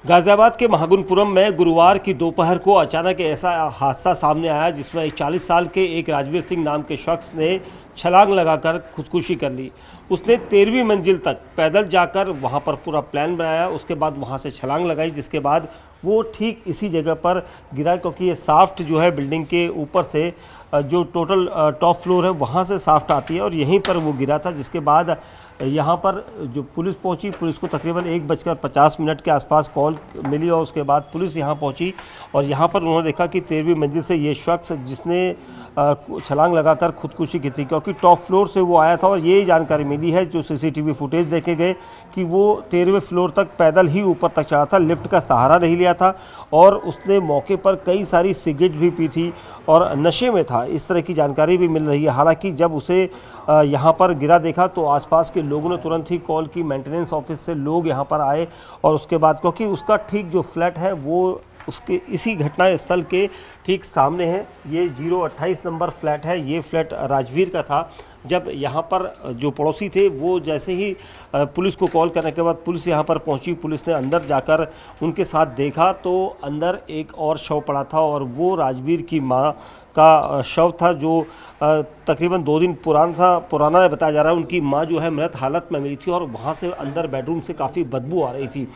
गाजियाबाद के महागुनपुरम में गुरुवार की दोपहर को अचानक ऐसा हादसा सामने आया जिसमें 40 साल के एक राजवीर सिंह नाम के शख्स ने छलांग लगाकर खुदकुशी कर ली। उसने 13वीं मंजिल तक पैदल जाकर वहां पर पूरा प्लान बनाया, उसके बाद वहां से छलांग लगाई, जिसके बाद वो ठीक इसी जगह पर गिरा, क्योंकि ये साफ्ट जो है बिल्डिंग के ऊपर से जो टोटल टॉप फ्लोर है वहाँ से साफ्ट आती है और यहीं पर वो गिरा था। जिसके बाद यहाँ पर जो पुलिस पहुँची, पुलिस को तकरीबन 1:50 के आसपास कॉल मिली और उसके बाद पुलिस यहाँ पहुँची और यहाँ पर उन्होंने देखा कि 13वीं मंजिल से ये शख्स जिसने छलांग लगाकर खुदकुशी की थी, क्योंकि टॉप फ्लोर से वो आया था और ये जानकारी मिली है जो सीसीटीवी फुटेज देखे गए कि वो 13वें फ्लोर तक पैदल ही ऊपर तक चढ़ा था, लिफ्ट का सहारा नहीं लिया था और उसने मौके पर कई सारी सिगरेट भी पी थी और नशे में था, इस तरह की जानकारी भी मिल रही है। हालांकि जब उसे यहाँ पर गिरा देखा तो आसपास के लोगों ने तुरंत ही कॉल की, मेंटेनेंस ऑफिस से लोग यहाँ पर आए और उसके बाद, क्योंकि उसका ठीक जो फ्लैट है वो उसके इसी घटना स्थल के ठीक सामने है, ये 028 नंबर फ्लैट है, ये फ्लैट राजवीर का था। जब यहाँ पर जो पड़ोसी थे वो जैसे ही पुलिस को कॉल करने के बाद पुलिस यहाँ पर पहुँची, पुलिस ने अंदर जाकर उनके साथ देखा तो अंदर एक और शव पड़ा था और वो राजवीर की माँ का शव था, जो तकरीबन 2 दिन पुराना बताया जा रहा है। उनकी माँ जो है मृत हालत में मिली थी और वहाँ से अंदर बेडरूम से काफ़ी बदबू आ रही थी।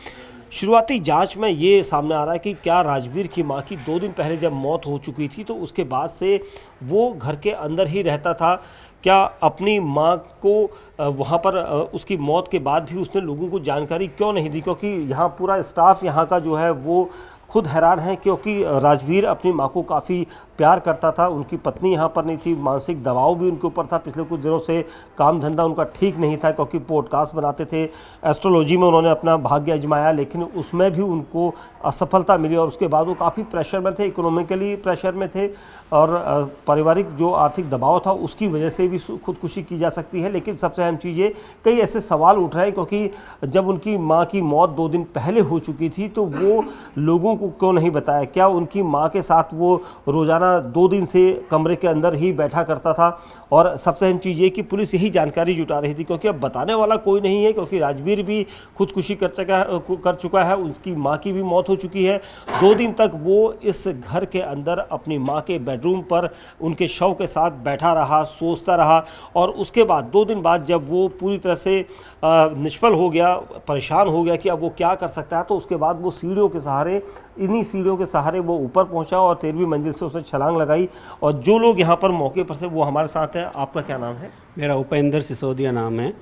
शुरुआती जांच में ये सामने आ रहा है कि क्या राजवीर की मां की 2 दिन पहले जब मौत हो चुकी थी तो उसके बाद से वो घर के अंदर ही रहता था, क्या अपनी मां को वहाँ पर उसकी मौत के बाद भी उसने लोगों को जानकारी क्यों नहीं दी, क्योंकि यहाँ पूरा स्टाफ यहाँ का जो है वो खुद हैरान है, क्योंकि राजवीर अपनी मां को काफ़ी प्यार करता था, उनकी पत्नी यहाँ पर नहीं थी, मानसिक दबाव भी उनके ऊपर था, पिछले कुछ दिनों से काम धंधा उनका ठीक नहीं था क्योंकि पॉडकास्ट बनाते थे, एस्ट्रोलॉजी में उन्होंने अपना भाग्य आजमाया लेकिन उसमें भी उनको असफलता मिली और उसके बाद वो काफ़ी प्रेशर में थे, इकोनॉमिकली प्रेशर में थे और पारिवारिक जो आर्थिक दबाव था उसकी वजह से भी खुदकुशी की जा सकती है। लेकिन सबसे अहम चीज़ ये, कई ऐसे सवाल उठ रहे हैं क्योंकि जब उनकी माँ की मौत 2 दिन पहले हो चुकी थी तो वो लोगों को क्यों नहीं बताया, क्या उनकी माँ के साथ वो रोज़ाना 2 दिन से कमरे के अंदर ही बैठा करता था। और सबसे अहम चीज़ ये कि पुलिस यही जानकारी जुटा रही थी क्योंकि अब बताने वाला कोई नहीं है, क्योंकि राजवीर भी खुदकुशी कर चुका है, उसकी माँ की भी मौत हो चुकी है। 2 दिन तक वो इस घर के अंदर अपनी माँ के बेडरूम पर उनके शव के साथ बैठा रहा, सोचता रहा और उसके बाद 2 दिन बाद जब वो पूरी तरह से निष्फल हो गया, परेशान हो गया कि अब वो क्या कर सकता है, तो उसके बाद वो सीढ़ियों के सहारे, इन्हीं सीढ़ियों के सहारे वो ऊपर पहुंचा और 13वीं मंजिल से उसने छलांग लगाई। और जो लोग यहाँ पर मौके पर थे वो हमारे साथ हैं। आपका क्या नाम है? मेरा उपेंद्र सिसोदिया नाम है।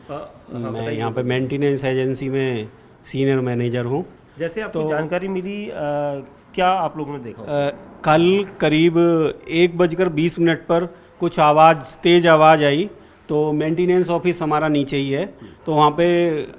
मैं यहाँ पे मेंटेनेंस एजेंसी में सीनियर मैनेजर हूँ। जैसे आपको जानकारी मिली, क्या आप लोगों ने देखा? कल करीब 1:20 पर कुछ तेज़ आवाज़ आई तो मेंटेनेंस ऑफिस हमारा नीचे ही है, तो वहाँ पे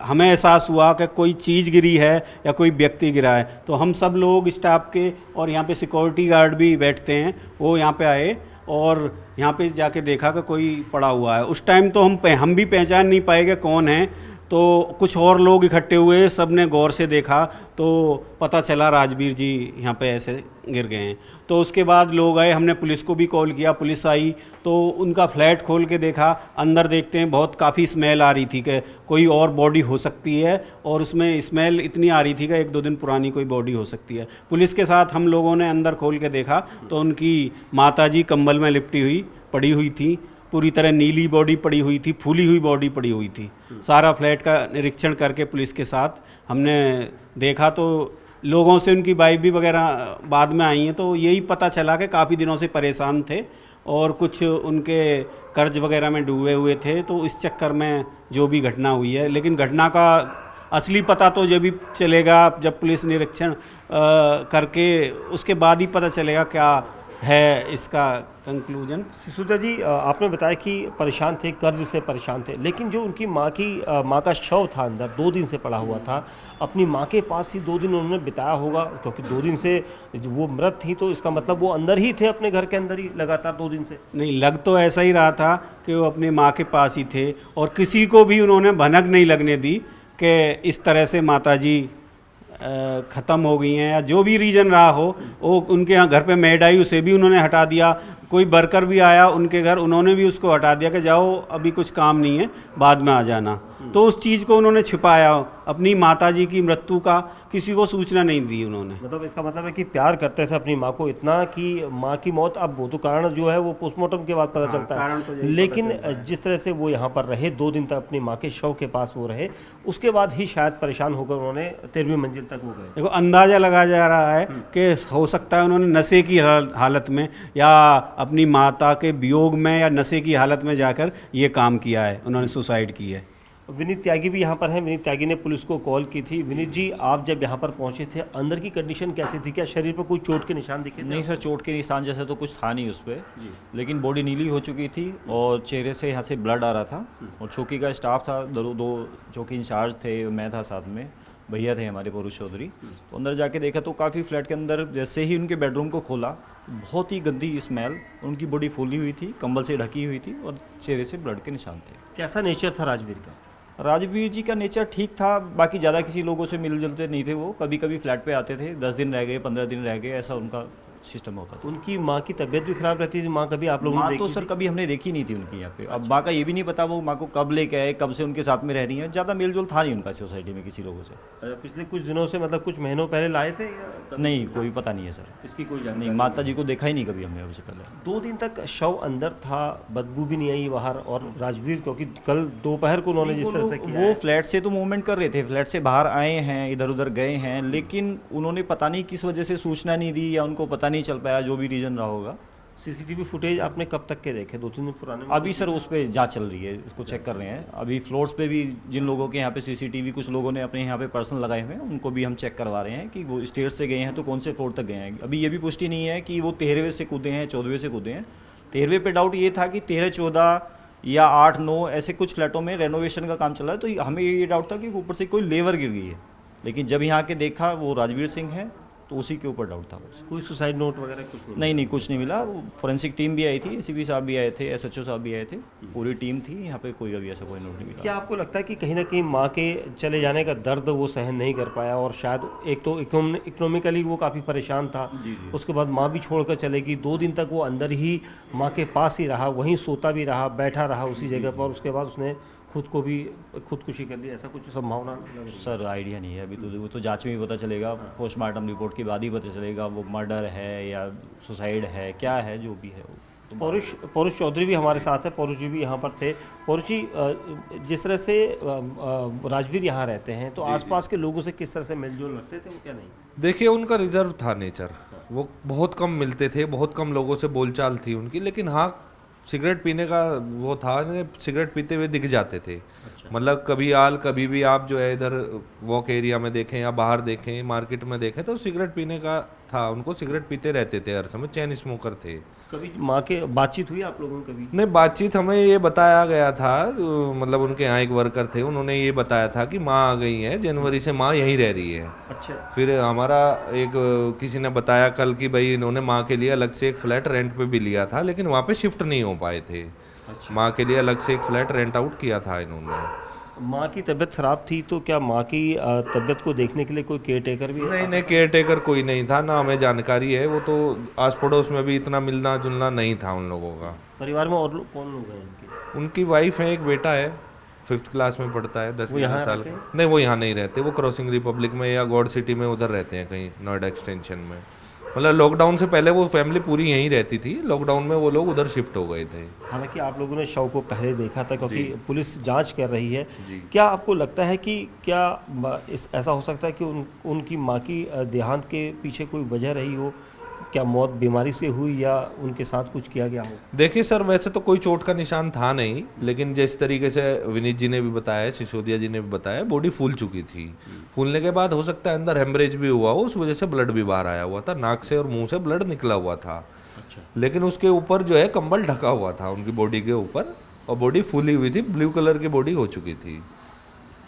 हमें एहसास हुआ कि कोई चीज़ गिरी है या कोई व्यक्ति गिरा है। तो हम सब लोग स्टाफ के और यहाँ पे सिक्योरिटी गार्ड भी बैठते हैं, वो यहाँ पे आए और यहाँ पे जाके देखा कि कोई पड़ा हुआ है। उस टाइम तो हम भी पहचान नहीं पाएंगे कौन है, तो कुछ और लोग इकट्ठे हुए, सब ने गौर से देखा तो पता चला राजवीर जी यहाँ पे ऐसे गिर गए हैं। तो उसके बाद लोग आए, हमने पुलिस को भी कॉल किया, पुलिस आई तो उनका फ्लैट खोल के देखा, अंदर देखते हैं बहुत काफ़ी स्मेल आ रही थी कि कोई और बॉडी हो सकती है और उसमें स्मेल इतनी आ रही थी कि 1-2 दिन पुरानी कोई बॉडी हो सकती है। पुलिस के साथ हम लोगों ने अंदर खोल के देखा तो उनकी माताजी कंबल में लिपटी हुई पड़ी हुई थी, पूरी तरह नीली बॉडी पड़ी हुई थी, फूली हुई बॉडी पड़ी हुई थी। सारा फ्लैट का निरीक्षण करके पुलिस के साथ हमने देखा तो लोगों से उनकी वाइफ भी वगैरह बाद में आई हैं, तो यही पता चला कि काफ़ी दिनों से परेशान थे और कुछ उनके कर्ज वगैरह में डूबे हुए थे, तो इस चक्कर में जो भी घटना हुई है। लेकिन घटना का असली पता तो जब भी चलेगा जब पुलिस निरीक्षण करके उसके बाद ही पता चलेगा क्या है इसका कंक्लूजन। सिसोदिया जी, आपने बताया कि परेशान थे, कर्ज से परेशान थे, लेकिन जो उनकी माँ का शव था अंदर 2 दिन से पड़ा हुआ था, अपनी माँ के पास ही 2 दिन उन्होंने बिताया होगा, क्योंकि 2 दिन से वो मृत थी तो इसका मतलब वो अंदर ही थे, अपने घर के अंदर ही लगातार 2 दिन से। नहीं, लग तो ऐसा ही रहा था कि वो अपनी माँ के पास ही थे और किसी को भी उन्होंने भनक नहीं लगने दी कि इस तरह से माताजी ख़त्म हो गई हैं या जो भी रीज़न रहा हो। वो उनके यहाँ घर पे मेड आई, उसे भी उन्होंने हटा दिया, कोई वर्कर भी आया उनके घर, उन्होंने भी उसको हटा दिया कि जाओ अभी कुछ काम नहीं है, बाद में आ जाना। तो उस चीज़ को उन्होंने छिपाया। अपनी माताजी की मृत्यु का किसी को सूचना नहीं दी उन्होंने। मतलब इसका मतलब है कि प्यार करते थे अपनी माँ को इतना कि माँ की मौत, अब वो तो कारण जो है वो पोस्टमार्टम के बाद पता चलता कारण तो है, यही लेकिन पता चलता है। जिस तरह से वो यहाँ पर रहे 2 दिन तक अपनी माँ के शव के पास वो रहे, उसके बाद ही शायद परेशान होकर उन्होंने 13वीं मंजिल तक वो गए। देखो, अंदाज़ा लगाया जा रहा है कि हो सकता है उन्होंने नशे की हालत में या अपनी माता के वियोग में या नशे की हालत में जाकर ये काम किया है, उन्होंने सुसाइड की है। विनीत त्यागी भी यहाँ पर हैं। विनीत त्यागी ने पुलिस को कॉल की थी। विनीत जी, आप जब यहाँ पर पहुँचे थे, अंदर की कंडीशन कैसी थी? क्या शरीर पर कोई चोट के निशान दिखे थे? नहीं सर, चोट के निशान जैसे तो कुछ था नहीं उस पर, लेकिन बॉडी नीली हो चुकी थी और चेहरे से यहाँ से ब्लड आ रहा था। और चौकी का स्टाफ था, दो चौकी इंचार्ज थे, मैं था साथ में, भैया थे हमारे परुष चौधरी। तो अंदर जाके देखा तो काफ़ी फ्लैट के अंदर जैसे ही उनके बेडरूम को खोला, बहुत ही गंदी स्मेल, उनकी बॉडी फूली हुई थी, कंबल से ढकी हुई थी और चेहरे से ब्लड के निशान थे। कैसा नेचर था राजवीर का? राजवीर जी का नेचर ठीक था, बाकी ज़्यादा किसी लोगों से मिल जुलते नहीं थे। वो कभी कभी फ्लैट पे आते थे, 10 दिन रह गए, 15 दिन रह गए, ऐसा उनका सिस्टम होता था। उनकी माँ की तबीयत भी खराब रहती थी? माँ कभी आप लोगों ने माँ देखी तो सर थी? कभी हमने देखी नहीं थी उनकी यहाँ पे। अब माँ का ये भी नहीं पता वो माँ को कब लेके आए, कब से उनके साथ में रह रही हैं। ज़्यादा मेलजोल था नहीं उनका सोसाइटी में किसी लोगों से। अच्छा, पिछले कुछ दिनों से, मतलब कुछ महीनों पहले लाए थे या नहीं, कोई पता नहीं है सर, इसकी कोई नहीं। जानकारी माता जी को देखा ही नहीं कभी हमने उससे पहले। 2 दिन तक शव अंदर था, बदबू भी नहीं आई बाहर। और राजवीर, क्योंकि कल दोपहर को उन्होंने जिस तरह से किया वो है, फ्लैट से तो मूवमेंट कर रहे थे, फ्लैट से बाहर आए हैं, इधर उधर गए हैं, लेकिन उन्होंने पता नहीं किस वजह से सूचना नहीं दी या उनको पता नहीं चल पाया, जो भी रीज़न रहा होगा। सीसीटीवी फुटेज आपने कब तक के देखे? 2-3 दिन पुराने? अभी सर उस पर जांच चल रही है, उसको चेक कर रहे हैं। अभी फ्लोर्स पे भी जिन लोगों के यहाँ पे सीसीटीवी, कुछ लोगों ने अपने यहाँ पे पर्सन लगाए हुए हैं, उनको भी हम चेक करवा रहे हैं कि वो स्टेयर से गए हैं तो कौन से फ्लोर तक गए हैं। अभी ये भी पुष्टि नहीं है कि वो 13वें से कूदे हैं, 14वें से कूदे हैं। 13वें पे डाउट ये था कि 13, 14 या 8, 9 ऐसे कुछ फ्लैटों में रेनोवेशन का काम चल रहा है, तो हमें ये डाउट था कि ऊपर से कोई लेवर गिर गई है। लेकिन जब यहाँ के देखा वो राजवीर सिंह है, तो उसी के ऊपर डाउट था। कोई सुसाइड नोट वगैरह कुछ नहीं, कुछ नहीं मिला। फोरेंसिक टीम भी आई थी, एसीपी साहब भी आए थे, एसएचओ साहब भी आए थे, पूरी टीम थी यहाँ पे। कोई अभी ऐसा कोई नोट नहीं मिला। क्या आपको लगता है कि कहीं ना कहीं माँ के चले जाने का दर्द वो सहन नहीं कर पाया, और शायद एक तो इकोनॉमिकली वो काफ़ी परेशान था, उसके बाद माँ भी छोड़कर चलेगी, 2 दिन तक वो अंदर ही माँ के पास ही रहा, वहीं सोता भी रहा, बैठा रहा उसी जगह पर, उसके बाद उसने खुद को भी खुदकुशी कर ली, ऐसा कुछ संभावना लग रही है? सर आइडिया नहीं है अभी, तो वो तो जांच में ही पता चलेगा, पोस्टमार्टम रिपोर्ट के बाद ही पता चलेगा वो मर्डर है या सुसाइड है, क्या है, जो भी है वो तो। पौरुष चौधरी भी हमारे साथ है। पौरुष जी भी यहाँ पर थे। पौरुष जी, जिस तरह से राजवीर यहाँ रहते हैं, तो आसपास के लोगों से किस तरह से मेलजोल रखते थे वो, क्या नहीं? देखिए, उनका रिजर्व था नेचर, वो बहुत कम मिलते थे, बहुत कम लोगों से बोलचाल थी उनकी, लेकिन हाँ सिगरेट पीने का वो था, सिगरेट पीते हुए दिख जाते थे। मतलब कभी भी आप जो है इधर वॉक एरिया में देखें या बाहर देखें, मार्केट में देखें, तो सिगरेट पीने का था, उनको सिगरेट पीते रहते थे हर समय, चेन स्मोकर थे। कभी माँ के बातचीत हुई आप लोगों की कभी? नहीं, बातचीत हमें ये बताया गया था, मतलब उनके यहाँ एक वर्कर थे, उन्होंने ये बताया था कि माँ आ गई है, जनवरी से माँ यहीं रह रही है। अच्छा। फिर हमारा एक किसी ने बताया कल कि भाई इन्होंने माँ के लिए अलग से एक फ्लैट रेंट पे भी लिया था, लेकिन वहाँ पे शिफ्ट नहीं हो पाए थे। माँ के लिए अलग से एक फ्लैट रेंट आउट किया था इन्होंने। माँ की तबीयत खराब थी, तो क्या माँ की तबीयत को देखने के लिए कोई केयर टेकर भी है? नहीं, केयर टेकर कोई नहीं था, ना हमें जानकारी है। वो तो आस पड़ोस में भी इतना मिलना जुलना नहीं था उन लोगों का। परिवार में और कौन लोग हैं उनके? उनकी वाइफ है, एक बेटा है, 5th क्लास में पढ़ता है, 10 साल का। नहीं, वो यहाँ नहीं रहते, वो क्रॉसिंग रिपब्लिक में या गॉड सिटी में उधर रहते हैं कहीं, नोएडा एक्सटेंशन में। मतलब लॉकडाउन से पहले वो फैमिली पूरी यहीं रहती थी, लॉकडाउन में वो लोग उधर शिफ्ट हो गए थे। हालांकि आप लोगों ने शव को पहले देखा था, क्योंकि पुलिस जांच कर रही है। क्या आपको लगता है कि क्या ऐसा हो सकता है कि उनकी माँ की देहांत के पीछे कोई वजह रही हो? क्या मौत बीमारी से हुई या उनके साथ कुछ किया गया हो? देखिए सर, वैसे तो कोई चोट का निशान था नहीं, लेकिन जिस तरीके से विनीत जी ने भी बताया, सिसोदिया जी ने भी बताया, बॉडी फूल चुकी थी। फूलने के बाद हो सकता है अंदर हेमरेज भी हुआ हो, उस वजह से ब्लड भी बाहर आया हुआ था, नाक से और मुंह से ब्लड निकला हुआ था। अच्छा। लेकिन उसके ऊपर जो है कंबल ढका हुआ था उनकी बॉडी के ऊपर, और बॉडी फूली हुई थी, ब्लू कलर की बॉडी हो चुकी थी।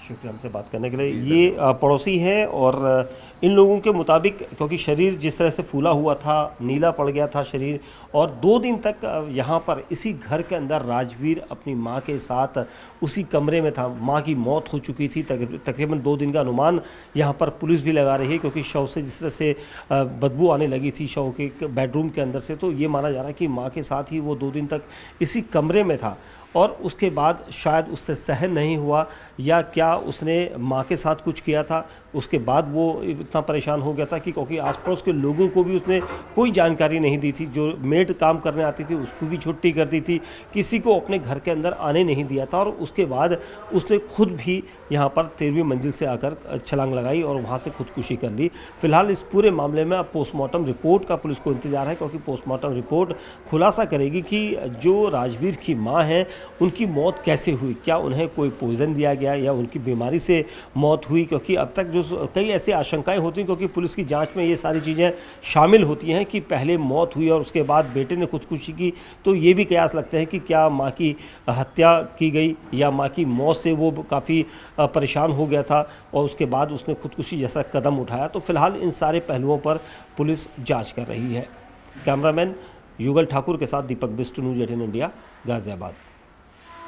शुक्रिया हमसे बात करने के लिए। ये पड़ोसी है, और इन लोगों के मुताबिक, क्योंकि शरीर जिस तरह से फूला हुआ था, नीला पड़ गया था शरीर, और 2 दिन तक यहाँ पर इसी घर के अंदर राजवीर अपनी माँ के साथ उसी कमरे में था। माँ की मौत हो चुकी थी, तकरीबन 2 दिन का अनुमान यहाँ पर पुलिस भी लगा रही है, क्योंकि शव से जिस तरह से बदबू आने लगी थी शव के बेडरूम के अंदर से, तो ये माना जा रहा है कि माँ के साथ ही वो 2 दिन तक इसी कमरे में था। और उसके बाद शायद उससे सहन नहीं हुआ या क्या उसने माँ के साथ कुछ किया था, उसके बाद वो इतना परेशान हो गया था कि क्योंकि आसपास के लोगों को भी उसने कोई जानकारी नहीं दी थी। जो मेड काम करने आती थी उसको भी छुट्टी कर दी थी, किसी को अपने घर के अंदर आने नहीं दिया था। और उसके बाद उसने खुद भी यहाँ पर 13वीं मंजिल से आकर छलांग लगाई और वहाँ से खुदकुशी कर ली। फिलहाल इस पूरे मामले में अब पोस्टमार्टम रिपोर्ट का पुलिस को इंतजार है, क्योंकि पोस्टमार्टम रिपोर्ट खुलासा करेगी कि जो राजवीर की माँ है उनकी मौत कैसे हुई, क्या उन्हें कोई पॉइजन दिया गया या उनकी बीमारी से मौत हुई। क्योंकि अब तक जो कई ऐसी आशंकाएं होती हैं, क्योंकि पुलिस की जांच में ये सारी चीज़ें शामिल होती हैं कि पहले मौत हुई और उसके बाद बेटे ने खुदकुशी की, तो ये भी कयास लगते हैं कि क्या माँ की हत्या की गई या माँ की मौत से वो काफ़ी परेशान हो गया था और उसके बाद उसने खुदकुशी जैसा कदम उठाया। तो फिलहाल इन सारे पहलुओं पर पुलिस जाँच कर रही है। कैमरामैन युगल ठाकुर के साथ दीपक बिष्ट, न्यूज़ 18 इंडिया, गाजियाबाद।